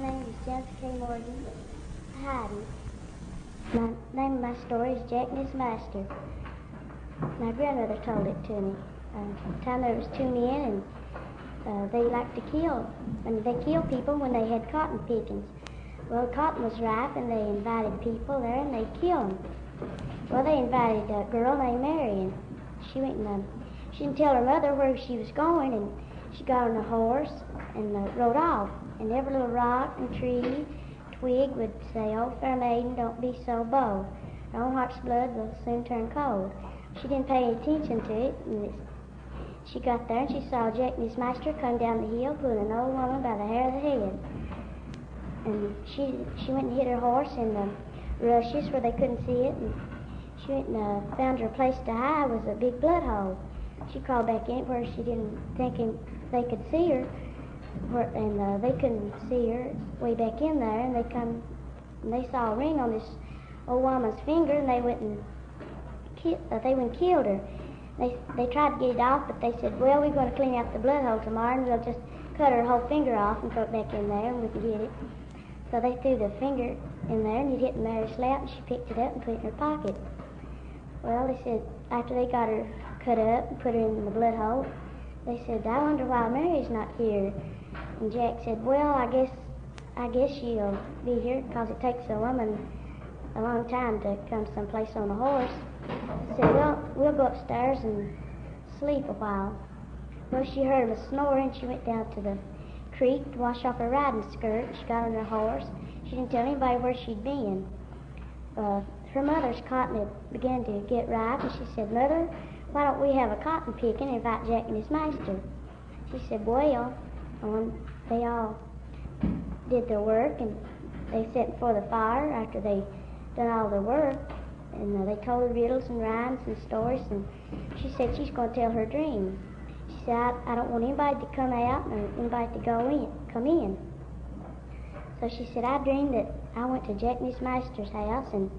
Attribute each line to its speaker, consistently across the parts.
Speaker 1: My name is Janis K Morgan. Hyden. The name of my story is Jack and His Master. My grandmother told it to me. One time there was two men, and they liked to kill. They killed people when they had cotton pickings. Well, cotton was ripe, and they invited people there, and they killed them. Well, they invited a girl named Marion. She went and she didn't tell her mother where she was going, and she got on a horse and rode off. And every little rock and tree, twig would say, "Oh, fair maiden, don't be so bold. Your own heart's blood will soon turn cold." She didn't pay any attention to it, and she got there and she saw Jack and His Master come down the hill pulling an old woman by the hair of the head. And she went and hit her horse in the rushes where they couldn't see it, and she went and found her place to hide was a big blood hole. She crawled back in where she didn't think they could see her, and they couldn't see her way back in there, and they saw a ring on this old woman's finger, and they went and killed her. They tried to get it off, but they said, "Well, we're going to clean out the blood hole tomorrow, and we'll just cut her whole finger off and throw it back in there, and we can get it." So they threw the finger in there, and it hit Mary's lap, and she picked it up and put it in her pocket. Well, they said, after they got her cut up and put her in the blood hole, they said, "I wonder why Mary's not here." And Jack said, "Well, I guess she'll be here, because it takes a woman a long time to come someplace on a horse." He said, "Well, we'll go upstairs and sleep a while." Well, she heard him snoring. She went down to the creek to wash off her riding skirt. She got on her horse. She didn't tell anybody where she'd been. Her mother's cotton began to get ripe, and she said, "Mother, why don't we have a cotton picking and invite Jack and His Master?" She said, "Well," they all did their work, and they sat before the fire after they done all their work, and they told her riddles and rhymes and stories, and she said she's going to tell her dream. She said, I don't want anybody to come out or anybody to come in. So she said, "I dreamed that I went to Jack and His Master's house, and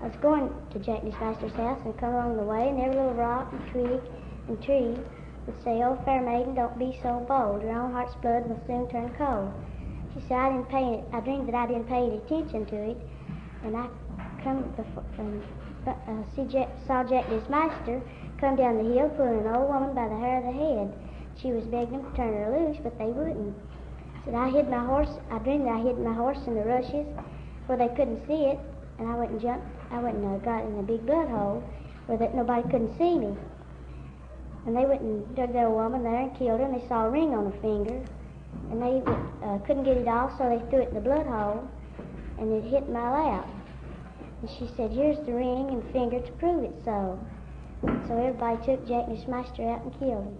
Speaker 1: I was going to Jack and His Master's house, and come along the way, and every little rock and twig and tree would say, 'Oh, fair maiden, don't be so bold. Your own heart's blood will soon turn cold.'" She said, I dreamed that I didn't pay any attention to it, and I saw Jack and His Master come down the hill pulling an old woman by the hair of the head. She was begging them to turn her loose, but they wouldn't. Said, I dreamed that I hid my horse in the rushes where they couldn't see it, and I went and got in a big blood hole where nobody couldn't see me. And they went and dug that old woman there and killed her, and they saw a ring on her finger, and they couldn't get it off, so they threw it in the blood hole, and it hit my lap. And she said, "Here's the ring and finger to prove it so." So everybody took Jack and His Master out and killed him.